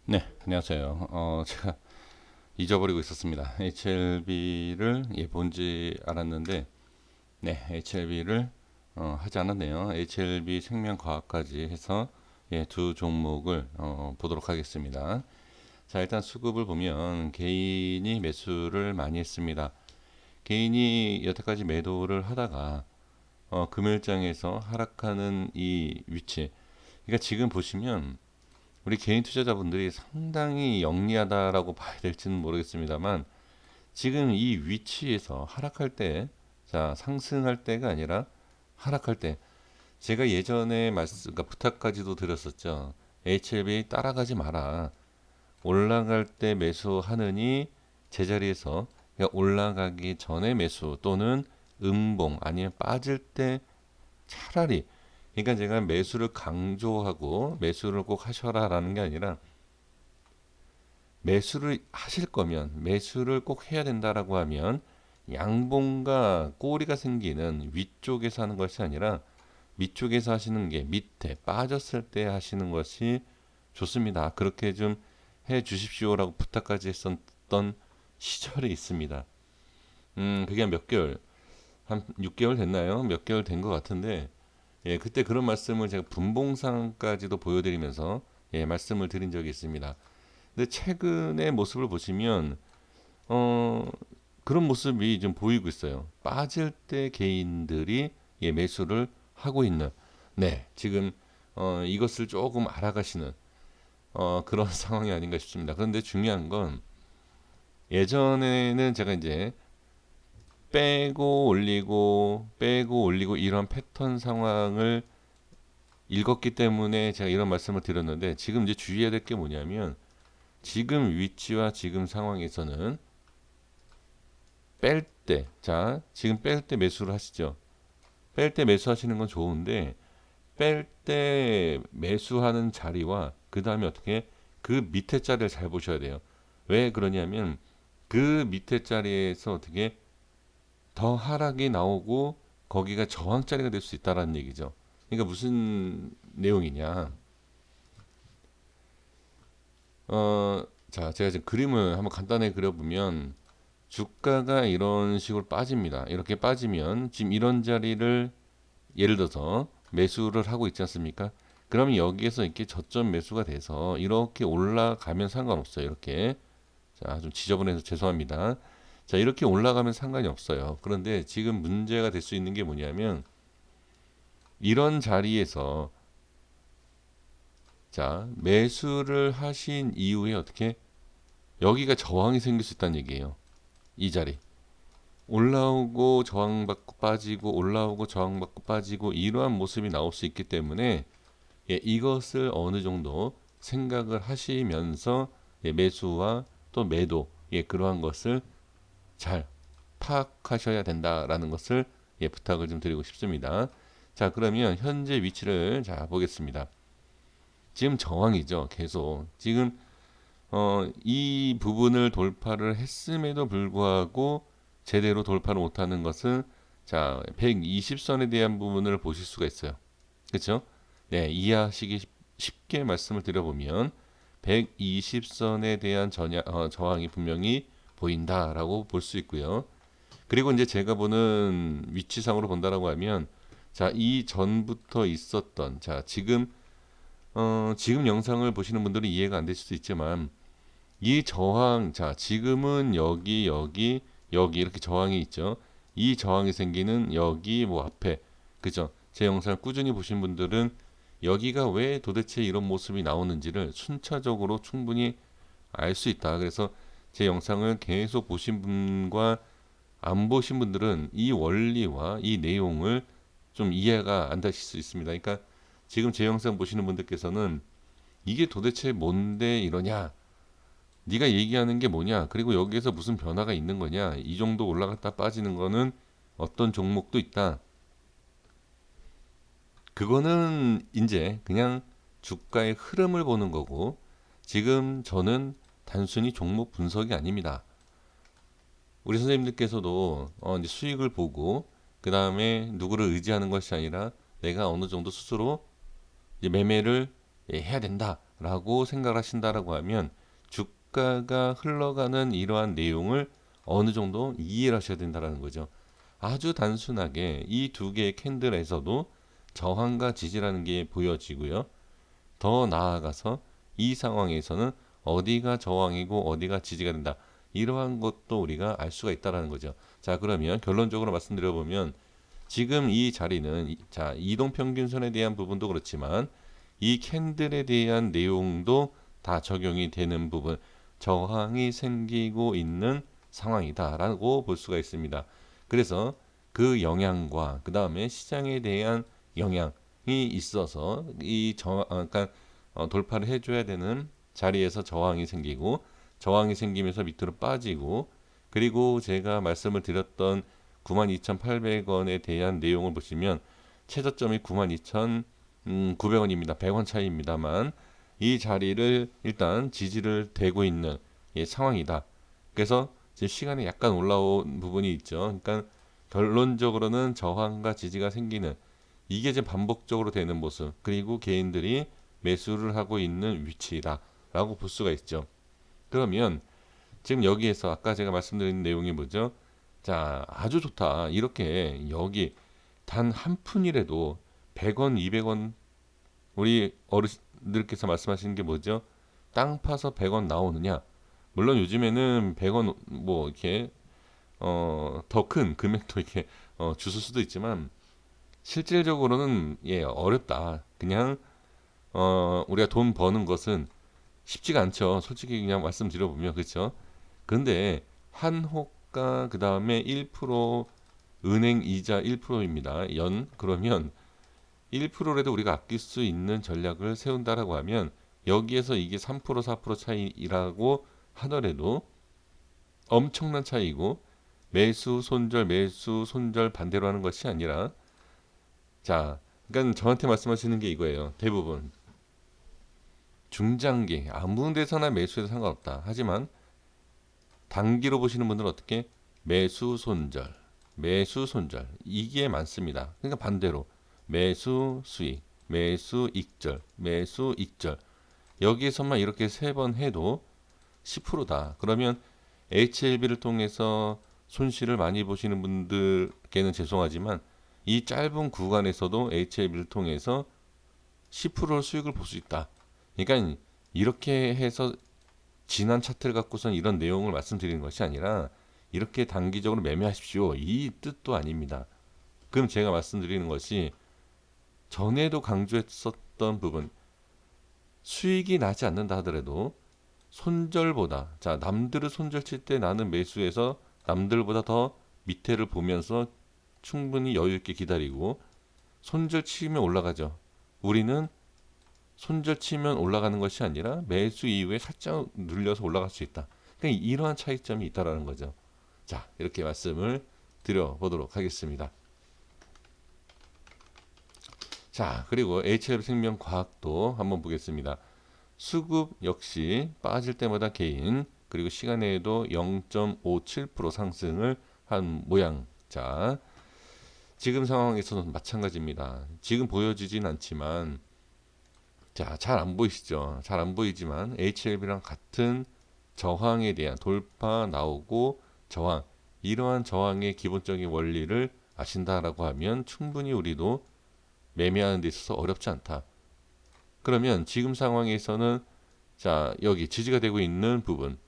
네, 안녕하세요. 제가 잊어버리고 있었습니다. HLB를 본지 알았는데, 네, HLB를 하지 않았네요. HLB 생명과학까지 해서 두 종목을 보도록 하겠습니다. 자, 일단 수급을 보면 개인이 매수를 많이 했습니다. 개인이 여태까지 매도를 하다가 금일장에서 하락하는 이 위치. 그러니까 지금 보시면 우리 개인 투자자분들이 상당히 영리하다라고 봐야 될지는 모르겠습니다만 지금 이 위치에서 하락할 때, 자 상승할 때가 아니라 하락할 때, 제가 예전에 말씀, 그러니까 부탁까지도 드렸었죠. HLB 따라가지 마라. 올라갈 때 매수하느니 제자리에서, 그러니까 올라가기 전에 매수 또는 음봉 아니면 빠질 때 차라리, 그러니까 제가 매수를 강조하고 매수를 꼭 하셔라라는 게 아니라 매수를 하실 거면 매수를 꼭 해야 된다라고 하면 양봉과 꼬리가 생기는 위쪽에서 하는 것이 아니라 밑쪽에서 하시는 게, 밑에 빠졌을 때 하시는 것이 좋습니다. 그렇게 좀 해 주십시오라고 부탁까지 했었던 시절이 있습니다. 그게 몇 개월, 한 6개월 됐나요? 몇 개월 된 것 같은데, 그때 그런 말씀을 제가 분봉상까지도 보여드리면서 말씀을 드린 적이 있습니다. 근데 최근의 모습을 보시면 어, 그런 모습이 좀 보이고 있어요. 빠질 때 개인들이 매수를 하고 있는, 네, 지금 이것을 조금 알아가시는 그런 상황이 아닌가 싶습니다. 그런데 중요한 건 예전에는 제가 이제 빼고 올리고 이런 패턴 상황을 읽었기 때문에 제가 이런 말씀을 드렸는데, 지금 이제 주의해야 될 게 뭐냐면 지금 위치와 지금 상황에서는 뺄 때, 자, 지금 뺄 때 매수를 하시죠. 뺄 때 매수하시는 건 좋은데, 뺄 때 매수하는 자리와 그 다음에 어떻게 그 밑에 자리를 잘 보셔야 돼요. 왜 그러냐면 그 밑에 자리에서 어떻게 더 하락이 나오고 거기가 저항 자리가 될 수 있다라는 얘기죠. 그러니까 무슨 내용이냐? 자, 제가 지금 그림을 한번 간단하게 그려보면 주가가 이런 식으로 빠집니다. 이렇게 빠지면 지금 이런 자리를 예를 들어서 매수를 하고 있지 않습니까? 그러면 여기에서 이렇게 저점 매수가 돼서 이렇게 올라가면 상관없어요. 이렇게. 자, 좀 지저분해서 죄송합니다. 자, 이렇게 올라가면 상관이 없어요. 그런데 지금 문제가 될 수 있는 게 뭐냐면 이런 자리에서, 자, 매수를 하신 이후에 어떻게 여기가 저항이 생길 수 있다는 얘기예요. 이 자리. 올라오고 저항받고 빠지고 올라오고 저항받고 빠지고 이러한 모습이 나올 수 있기 때문에 이것을 어느 정도 생각을 하시면서 매수와 또 매도, 그러한 것을 잘 파악하셔야 된다라는 것을 부탁을 좀 드리고 싶습니다. 자, 그러면 현재 위치를 자 보겠습니다. 지금 저항이죠. 계속 지금 이 부분을 돌파를 했음에도 불구하고 제대로 돌파를 못하는 것은, 자, 120선에 대한 부분을 보실 수가 있어요. 그렇죠? 네, 이해하시기 쉽게 말씀을 드려보면 120선에 대한 저항이 분명히 보인다라고 볼 수 있고요. 그리고 이제 제가 보는 위치상으로 본다라고 하면, 자, 이 전부터 있었던, 자, 지금 영상을 보시는 분들은 이해가 안 될 수도 있지만 이 저항, 자, 지금은 여기 이렇게 저항이 있죠. 이 저항이 생기는 여기 뭐 앞에, 그죠? 제 영상을 꾸준히 보신 분들은 여기가 왜 도대체 이런 모습이 나오는지를 순차적으로 충분히 알 수 있다. 그래서 제 영상을 계속 보신 분과 안 보신 분들은 이 원리와 이 내용을 좀 이해가 안 되실 수 있습니다. 그러니까 지금 제 영상 보시는 분들께서는 이게 도대체 뭔데 이러냐? 네가 얘기하는 게 뭐냐? 그리고 여기에서 무슨 변화가 있는 거냐? 이 정도 올라갔다 빠지는 거는 어떤 종목도 있다. 그거는 이제 그냥 주가의 흐름을 보는 거고, 지금 저는 단순히 종목 분석이 아닙니다. 우리 선생님들께서도 이제 수익을 보고 그 다음에 누구를 의지하는 것이 아니라 내가 어느 정도 스스로 이제 매매를 해야 된다라고 생각을 하신다라고 하면 주가가 흘러가는 이러한 내용을 어느 정도 이해를 하셔야 된다라는 거죠. 아주 단순하게 이 두 개의 캔들에서도 저항과 지지라는 게 보여지고요. 더 나아가서 이 상황에서는 어디가 저항이고 어디가 지지가 된다. 이러한 것도 우리가 알 수가 있다라는 거죠. 자, 그러면 결론적으로 말씀드려 보면 지금 이 자리는 자, 이동평균선에 대한 부분도 그렇지만 이 캔들에 대한 내용도 다 적용이 되는 부분, 저항이 생기고 있는 상황이다라고 볼 수가 있습니다. 그래서 그 영향과 그 다음에 시장에 대한 영향이 있어서 이 그러니까 돌파를 해줘야 되는 자리에서 저항이 생기고 저항이 생기면서 밑으로 빠지고 그리고 제가 말씀을 드렸던 92,800원에 대한 내용을 보시면 최저점이 92,900원입니다. 100원 차이입니다만 이 자리를 일단 지지를 대고 있는 상황이다. 그래서 지금 시간이 약간 올라온 부분이 있죠. 그러니까 결론적으로는 저항과 지지가 생기는 이게 지금 반복적으로 되는 모습 그리고 개인들이 매수를 하고 있는 위치다라고 볼 수가 있죠. 그러면 지금 여기에서 아까 제가 말씀드린 내용이 뭐죠? 자, 아주 좋다. 이렇게 여기 단 한 푼이라도 100원, 200원 우리 어르신들께서 말씀하시는 게 뭐죠? 땅 파서 100원 나오느냐? 물론 요즘에는 100원 뭐 이렇게 더 큰 금액도 이렇게 주실 수도 있지만 실질적으로는 어렵다. 그냥 우리가 돈 버는 것은 쉽지가 않죠. 솔직히 그냥 말씀드려보면 그렇죠. 근데 한호가 그 다음에 1% 은행 이자 1%입니다. 그러면 1%라도 우리가 아낄 수 있는 전략을 세운다라고 하면 여기에서 이게 3% 4% 차이라고 하더라도 엄청난 차이고 매수 손절 반대로 하는 것이 아니라 자, 그러니까 저한테 말씀하시는 게 이거예요. 대부분 중장기 아무 데서나 매수해도 상관없다. 하지만 단기로 보시는 분들은 어떻게 매수 손절 이게 많습니다. 그러니까 반대로 매수 수익, 매수 익절, 매수 익절 여기에서만 이렇게 세 번 해도 10%다. 그러면 HLB를 통해서 손실을 많이 보시는 분들께는 죄송하지만 이 짧은 구간에서도 HLB를 통해서 10% 수익을 볼 수 있다. 그러니까 이렇게 해서 지난 차트를 갖고선 이런 내용을 말씀드리는 것이 아니라 이렇게 단기적으로 매매하십시오. 이 뜻도 아닙니다. 그럼 제가 말씀드리는 것이 전에도 강조했었던 부분 수익이 나지 않는다 하더라도 손절보다 자 남들을 손절 칠 때 나는 매수해서 남들보다 더 밑에를 보면서 충분히 여유 있게 기다리고 손절 치면 올라가죠. 우리는 손절 치면 올라가는 것이 아니라 매수 이후에 살짝 눌려서 올라갈 수 있다. 그러니까 이러한 차이점이 있다라는 거죠. 자, 이렇게 말씀을 드려보도록 하겠습니다. 자, 그리고 HL생명과학도 한번 보겠습니다. 수급 역시 빠질 때마다 개인 그리고 시간에도 0.57% 상승을 한 모양. 자, 지금 상황에서는 마찬가지입니다. 지금 보여지진 않지만 자, 잘 안 보이시죠? 잘 안 보이지만 HLB랑 같은 저항에 대한 돌파 나오고 저항 이러한 저항의 기본적인 원리를 아신다라고 하면 충분히 우리도 매매하는 데 있어서 어렵지 않다. 그러면 지금 상황에서는 자, 여기 지지가 되고 있는 부분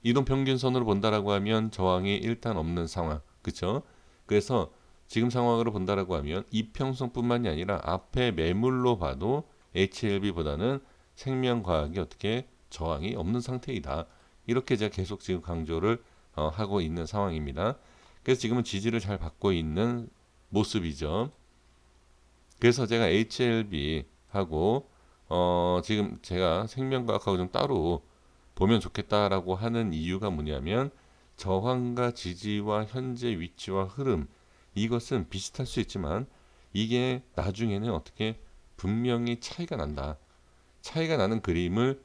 이동 평균선으로 본다라고 하면 저항이 일단 없는 상황. 그렇죠? 그래서 지금 상황으로 본다라고 하면 이평선뿐만이 아니라 앞에 매물로 봐도 HLB보다는 생명과학이 어떻게 저항이 없는 상태이다. 이렇게 제가 계속 지금 강조를 하고 있는 상황입니다. 그래서 지금은 지지를 잘 받고 있는 모습이죠. 그래서 제가 HLB하고 지금 제가 생명과학하고 좀 따로 보면 좋겠다라고 하는 이유가 뭐냐면 저항과 지지와 현재 위치와 흐름 이것은 비슷할 수 있지만 이게 나중에는 어떻게 분명히 차이가 난다. 차이가 나는 그림을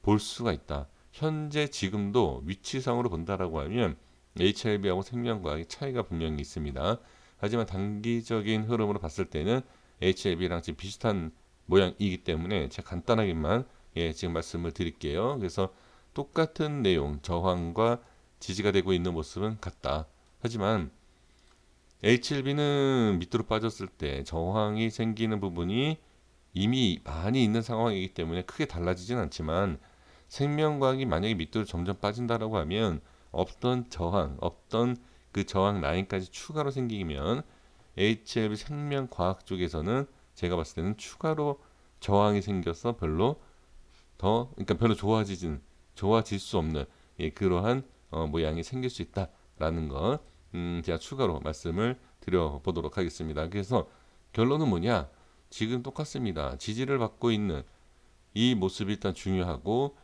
볼 수가 있다. 현재 지금도 위치상으로 본다라고 하면 HLB하고 생명과학의 차이가 분명히 있습니다. 하지만 단기적인 흐름으로 봤을 때는 HLB랑 지금 비슷한 모양이기 때문에 제가 간단하게만 지금 말씀을 드릴게요. 그래서 똑같은 내용, 저항과 지지가 되고 있는 모습은 같다. 하지만 HLB는 밑으로 빠졌을 때 저항이 생기는 부분이 이미 많이 있는 상황이기 때문에 크게 달라지진 않지만, 생명과학이 만약에 밑으로 점점 빠진다라고 하면 없던 그 저항 라인까지 추가로 생기면 HLB 생명과학 쪽에서는 제가 봤을 때는 추가로 저항이 생겨서 그러니까 별로 좋아질 수 없는 그러한 모양이 생길 수 있다라는 거, 제가 추가로 말씀을 드려보도록 하겠습니다. 그래서 결론은 뭐냐? 지금 똑같습니다. 지지를 받고 있는 이 모습이 일단 중요하고,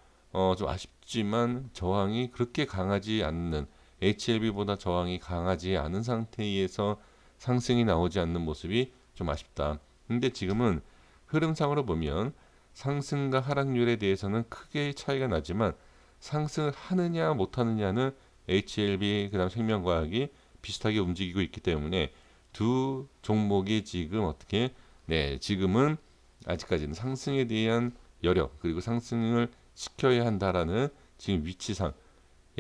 좀 아쉽지만 저항이 그렇게 강하지 않는, HLB보다 저항이 강하지 않은 상태에서 상승이 나오지 않는 모습이 좀 아쉽다. 근데 지금은 흐름상으로 보면 상승과 하락률에 대해서는 크게 차이가 나지만, 상승을 하느냐 못하느냐는 HLB 그다음 생명과학이 비슷하게 움직이고 있기 때문에 두 종목이 지금 지금은 아직까지는 상승에 대한 여력, 그리고 상승을 시켜야 한다라는 지금 위치상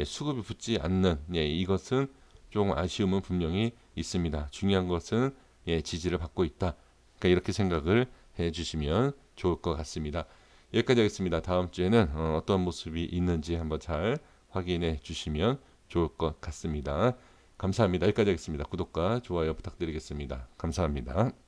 수급이 붙지 않는, 이것은 좀 아쉬움은 분명히 있습니다. 중요한 것은 지지를 받고 있다. 그러니까 이렇게 생각을 해주시면 좋을 것 같습니다. 여기까지 하겠습니다. 다음 주에는 어떤 모습이 있는지 한번 잘 확인해 주시면 좋을 것 같습니다. 감사합니다. 여기까지 하겠습니다. 구독과 좋아요 부탁드리겠습니다. 감사합니다.